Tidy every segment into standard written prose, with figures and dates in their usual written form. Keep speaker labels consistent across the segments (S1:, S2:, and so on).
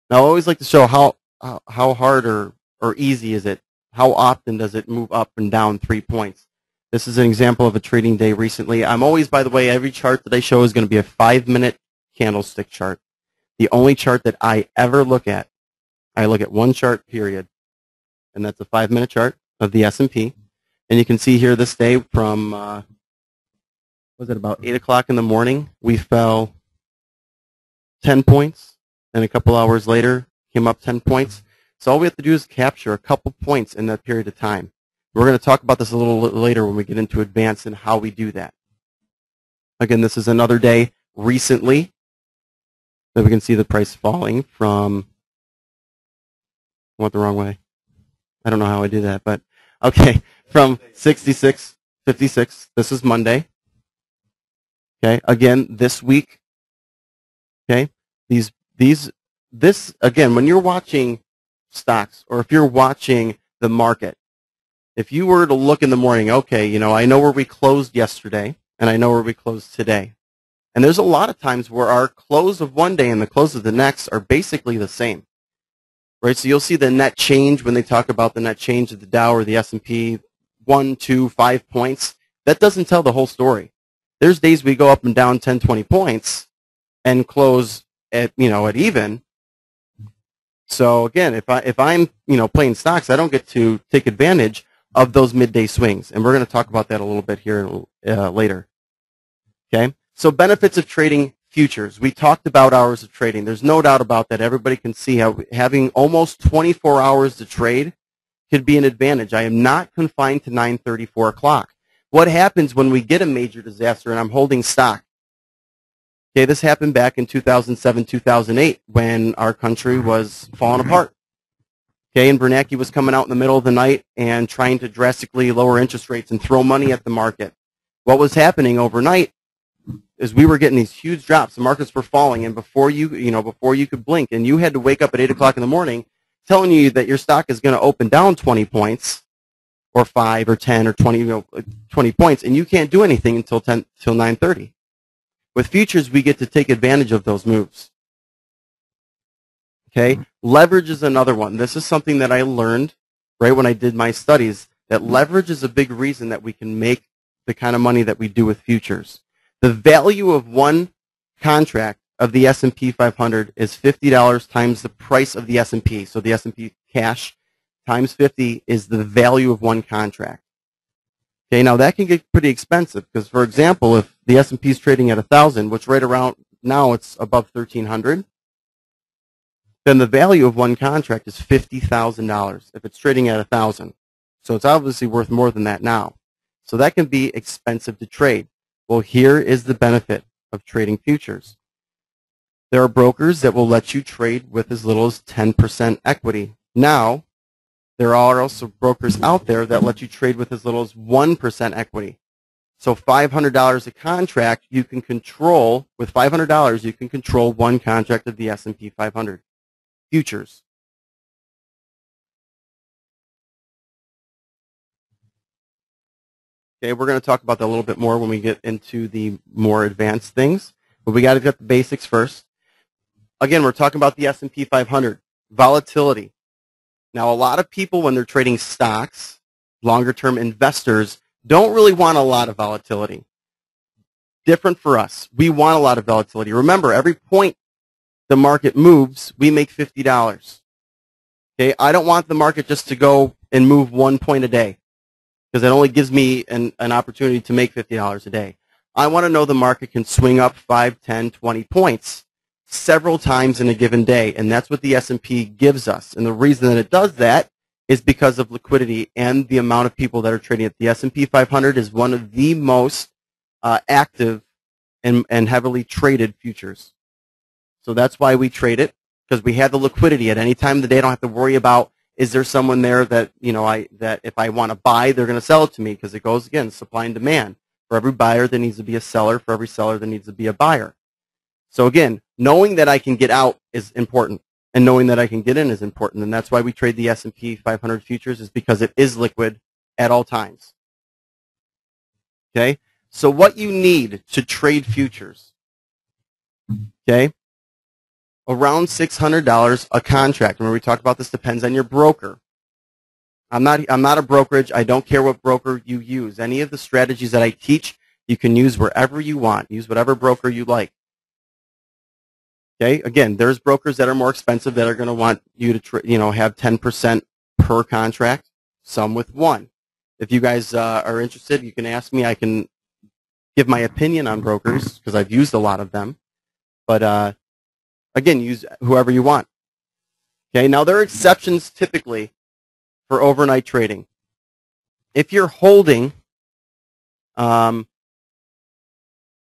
S1: Now, I always like to show how hard or easy is it. How often does it move up and down 3 points? This is an example of a trading day recently. I'm always, by the way, every chart that I show is going to be a 5-minute candlestick chart. The only chart that I ever look at, I look at one chart, period, and that's a 5-minute chart of the S&P. And you can see here this day from, was it about 8 o'clock in the morning, we fell 10 points, and a couple hours later came up 10 points. So all we have to do is capture a couple points in that period of time. We're going to talk about this a little later when we get into advanced and how we do that. Again, this is another day recently that we can see the price falling from, I went the wrong way. I don't know how I do that, but okay, from 66.56. This is Monday. Okay, again, this week. Okay, this again, when you're watching stocks or if you're watching the market, if you were to look in the morning, okay, you know, I know where we closed yesterday and I know where we closed today. And there's a lot of times where our close of one day and the close of the next are basically the same. Right? So you'll see the net change when they talk about the net change of the Dow or the S&P, 1, 2, 5 points. That doesn't tell the whole story. There's days we go up and down 10, 20 points and close at, you know, at even. So again, if I'm, you know, playing stocks, I don't get to take advantage of those midday swings. And we're going to talk about that a little bit here later. Okay? So benefits of trading futures. We talked about hours of trading. There's no doubt about that. Everybody can see how having almost 24 hours to trade could be an advantage. I am not confined to 9:30, 4 o'clock. What happens when we get a major disaster and I'm holding stock? Okay, this happened back in 2007, 2008 when our country was falling apart. Okay, and Bernanke was coming out in the middle of the night and trying to drastically lower interest rates and throw money at the market. What was happening overnight is we were getting these huge drops. The markets were falling, and before you could blink, and you had to wake up at 8 o'clock in the morning telling you that your stock is going to open down 20 points or 5 or 10 or 20, 20 points, and you can't do anything until 9:30. With futures, we get to take advantage of those moves. Okay, leverage is another one. This is something that I learned right when I did my studies, that leverage is a big reason that we can make the kind of money that we do with futures. The value of one contract of the S&P 500 is $50 times the price of the S&P. So the S&P cash times 50 is the value of one contract. Okay, now that can get pretty expensive because, for example, if the S&P is trading at 1,000, which right around now it's above 1,300, then the value of one contract is $50,000 if it's trading at 1,000. So it's obviously worth more than that now. So that can be expensive to trade. Well, here is the benefit of trading futures. There are brokers that will let you trade with as little as 10% equity. Now, there are also brokers out there that let you trade with as little as 1% equity. So $500 a contract, you can control, with $500, you can control one contract of the S&P 500 futures. Okay, we're going to talk about that a little bit more when we get into the more advanced things, but we got to get the basics first. Again, we're talking about the S&P 500, volatility. Now, a lot of people, when they're trading stocks, longer-term investors, don't really want a lot of volatility. Different for us. We want a lot of volatility. Remember, every point the market moves, we make $50. Okay, I don't want the market just to go and move 1 point a day because it only gives me an opportunity to make $50 a day. I want to know the market can swing up 5, 10, 20 points several times in a given day, and that's what the S&P gives us. And the reason that it does that is because of liquidity and the amount of people that are trading it. The S&P 500 is one of the most active and heavily traded futures. So that's why we trade it, because we have the liquidity at any time of the day. I don't have to worry about, is there someone there that, you know, that if I want to buy, they're going to sell it to me, because it goes, again, supply and demand. For every buyer, there needs to be a seller. For every seller, there needs to be a buyer. So again, knowing that I can get out is important, and knowing that I can get in is important, and that's why we trade the S&P 500 futures, is because it is liquid at all times. Okay? So what you need to trade futures, okay? around $600 a contract. Remember we talked about this depends on your broker. I'm not a brokerage. I don't care what broker you use. Any of the strategies that I teach, you can use wherever you want. Use whatever broker you like. Okay. Again, there's brokers that are more expensive that are going to want you to have 10% per contract. Some with 1. If you guys are interested, you can ask me. I can give my opinion on brokers because I've used a lot of them. But again, use whoever you want. Okay. Now there are exceptions typically for overnight trading. If you're holding,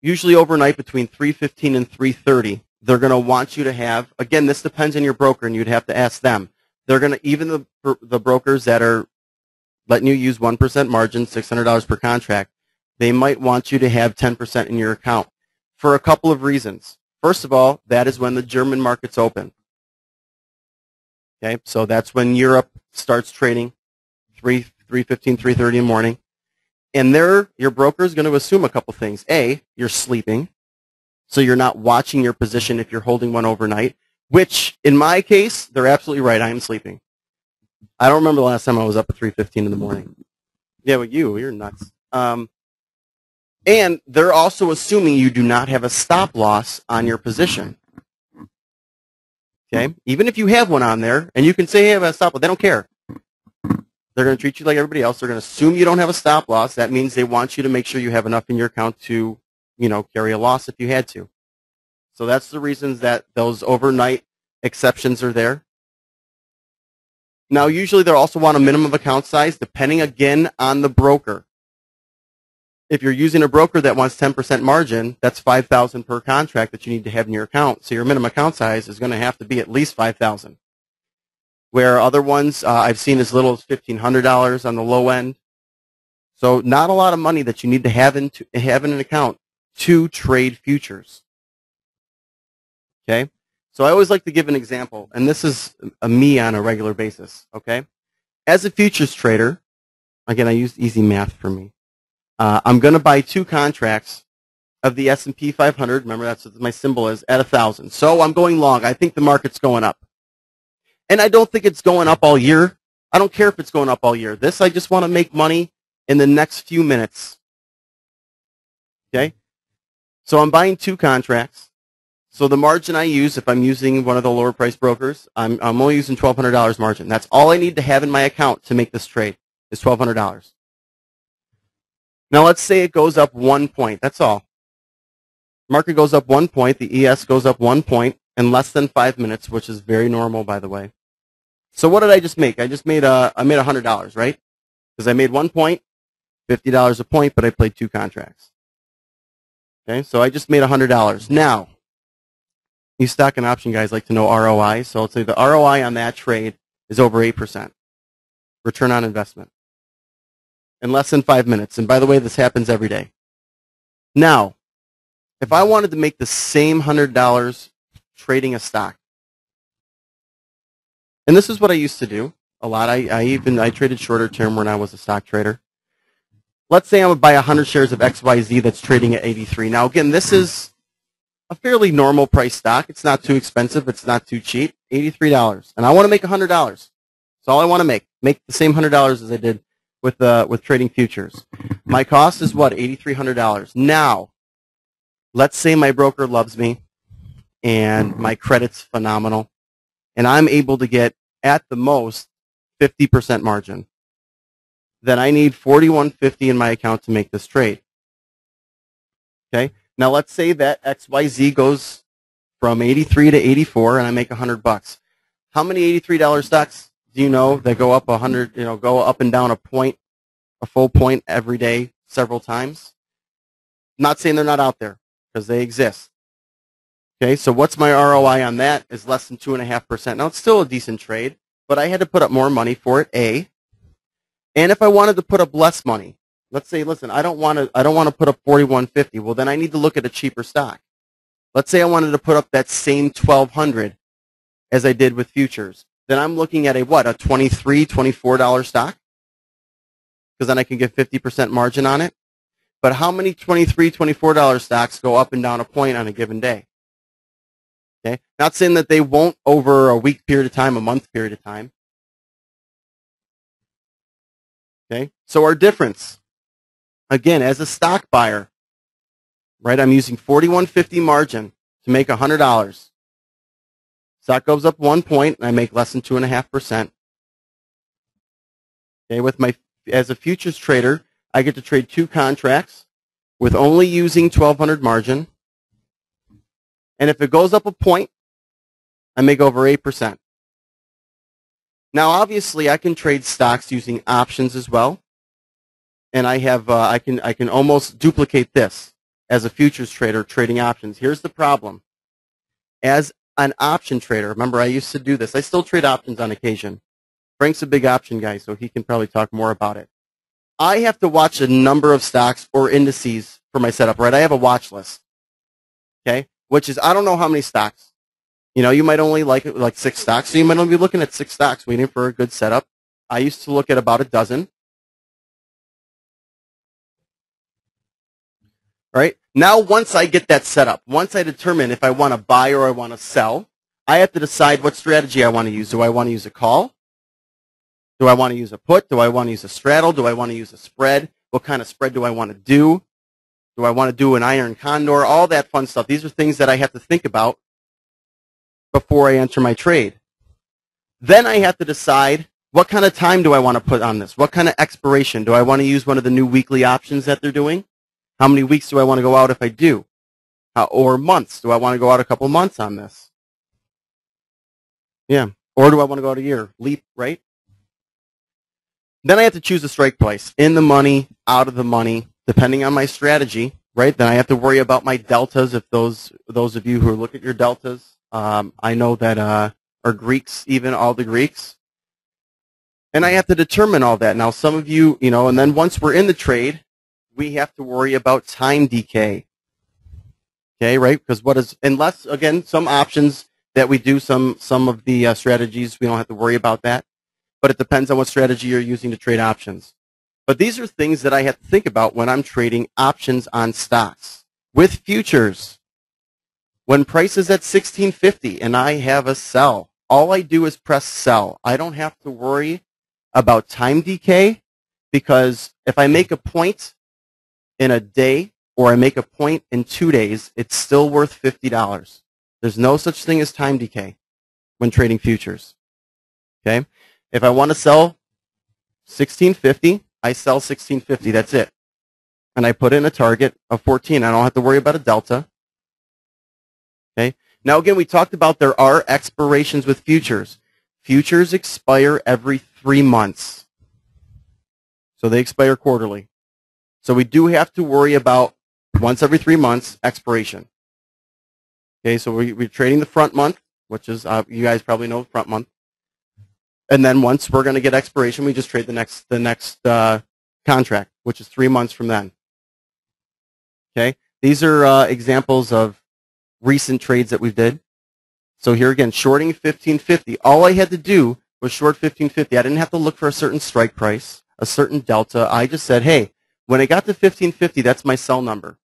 S1: usually overnight between 3:15 and 3:30, they're going to want you to have, again, this depends on your broker, and you'd have to ask them. They're going to, even the brokers that are letting you use 1% margin, $600 per contract, they might want you to have 10% in your account for a couple of reasons. First of all, that is when the German market's open. Okay, so that's when Europe starts trading, 3:15, 3:30 in the morning. And your broker is going to assume a couple things. A, you're sleeping, so you're not watching your position if you're holding one overnight, which in my case, they're absolutely right. I am sleeping. I don't remember the last time I was up at 3:15 in the morning. Yeah, but you're nuts. And they're also assuming you do not have a stop loss on your position. Okay? Even if you have one on there, and you can say, hey, I have a stop loss, they don't care. They're going to treat you like everybody else. They're going to assume you don't have a stop loss. That means they want you to make sure you have enough in your account to, carry a loss if you had to. So that's the reasons that those overnight exceptions are there. Now, usually they'll also want a minimum account size, depending, again, on the broker. If you're using a broker that wants 10% margin, that's $5,000 per contract that you need to have in your account. So your minimum account size is going to have to be at least $5,000. Where other ones I've seen as little as $1,500 on the low end. So not a lot of money that you need to have in an account to trade futures. Okay? So I always like to give an example, and this is me on a regular basis. Okay? As a futures trader, again, I use easy math for me. I'm going to buy 2 contracts of the S&P 500. Remember, that's what my symbol is, at 1,000. So I'm going long. I think the market's going up. And I don't think it's going up all year. I don't care if it's going up all year. I just want to make money in the next few minutes. Okay? So I'm buying 2 contracts. So the margin I use, if I'm using one of the lower price brokers, I'm only using $1,200 margin. That's all I need to have in my account to make this trade is $1,200. Now let's say it goes up 1 point. That's all. Market goes up 1 point. The ES goes up 1 point in less than 5 minutes, which is very normal, by the way. So what did I just make? I made $100, right? Because I made 1 point, $50 a point, but I played 2 contracts. Okay, so I just made $100. Now, you stock and option guys like to know ROI, so I'll tell you the ROI on that trade is over 8%. Return on investment. In less than 5 minutes. And by the way, this happens every day. Now, if I wanted to make the same $100 trading a stock, and this is what I used to do a lot. I traded shorter term when I was a stock trader. Let's say I would buy 100 shares of XYZ that's trading at 83. Now, again, this is a fairly normal price stock. It's not too expensive. It's not too cheap. $83. And I want to make $100. That's all I want to make. Make the same $100 as I did with trading futures. My cost is what? $8,300. Now, let's say my broker loves me and my credit's phenomenal and I'm able to get at the most 50% margin. Then I need $4,150 in my account to make this trade. Okay? Now let's say that XYZ goes from 83 to 84 and I make $100. How many $83 stocks do you know that go up 100, go up and down a full point every day several times? I'm not saying they're not out there because they exist. Okay, so what's my ROI on that is less than 2.5%. Now it's still a decent trade, but I had to put up more money for it, A. And if I wanted to put up less money, let's say, listen, I don't want to put up $4,150. Well, then I need to look at a cheaper stock. Let's say I wanted to put up that same $1,200 as I did with futures. Then I'm looking at a $23, $24 stock? Because then I can get 50% margin on it. But how many $23, $24 stocks go up and down a point on a given day? Okay, not saying that they won't over a week period of time, a month period of time. Okay, so our difference, again, as a stock buyer, right? I'm using 41.50 margin to make $100. Stock goes up 1 point, and I make less than 2.5%. Okay, as a futures trader, I get to trade 2 contracts with only using 1,200 margin. And if it goes up a point, I make over 8%. Now, obviously, I can trade stocks using options as well, and I can almost duplicate this as a futures trader trading options. Here's the problem: as an option trader, remember I used to do this. I still trade options on occasion. Frank's a big option guy, so he can probably talk more about it. I have to watch a number of stocks or indices for my setup, right? I have a watch list, okay, which is I don't know how many stocks. You know, you might only like 6 stocks, so you might only be looking at 6 stocks waiting for a good setup. I used to look at about a dozen. Right? Now, once I get that set up, once I determine if I want to buy or I want to sell, I have to decide what strategy I want to use. Do I want to use a call? Do I want to use a put? Do I want to use a straddle? Do I want to use a spread? What kind of spread do I want to do? Do I want to do an iron condor? All that fun stuff. These are things that I have to think about before I enter my trade. Then I have to decide what kind of time do I want to put on this? What kind of expiration? Do I want to use one of the new weekly options that they're doing? How many weeks do I want to go out if I do? Or months? Do I want to go out a couple months on this? Yeah. Or do I want to go out a year? Leap, right? Then I have to choose a strike price. In the money, out of the money, depending on my strategy, right? Then I have to worry about my deltas. If those of you who look at your deltas, I know that are Greeks, even all the Greeks. And I have to determine all that. Now, some of you, and then once we're in the trade, we have to worry about time decay. Okay, right? Because unless, again, some options that we do, some of the strategies, we don't have to worry about that. But it depends on what strategy you're using to trade options. But these are things that I have to think about when I'm trading options on stocks. With futures, when price is at 16.50 and I have a sell, all I do is press sell. I don't have to worry about time decay, because if I make a point in a day or I make a point in 2 days, it's still worth $50. There's no such thing as time decay when trading futures. Okay? If I want to sell 16.50, I sell 16.50. That's it. And I put in a target of 14. I don't have to worry about a delta. Okay? Now, again, we talked about there are expirations with futures. Futures expire every 3 months. So they expire quarterly. So we do have to worry about once every 3 months expiration. Okay, so we're trading the front month, which is, you guys probably know the front month. And then once we're going to get expiration, we just trade the next contract, which is 3 months from then. Okay, these are examples of recent trades that we did. So here again, shorting 15.50. All I had to do was short 15.50. I didn't have to look for a certain strike price, a certain delta. I just said, hey, when I got to 15.50, that's my sell number.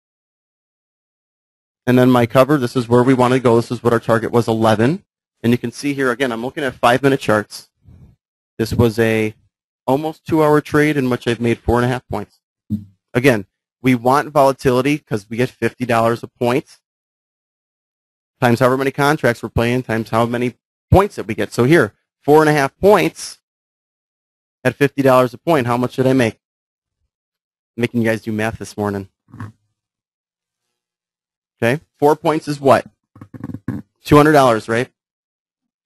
S1: And then my cover, this is where we want to go. This is what our target was, 11. And you can see here, again, I'm looking at 5-minute charts. This was a almost 2-hour trade in which I've made 4.5 points. Again, we want volatility because we get $50 a point times however many contracts we're playing times how many points that we get. So here, 4.5 points at $50 a point. How much did I make? I'm making you guys do math this morning. Okay, 4 points is what? $200, right?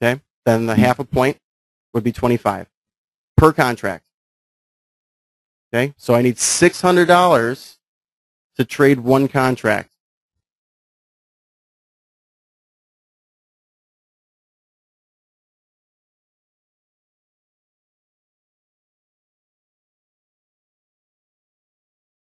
S1: Okay, then the half a point would be 25 per contract. Okay, so I need $600 to trade one contract.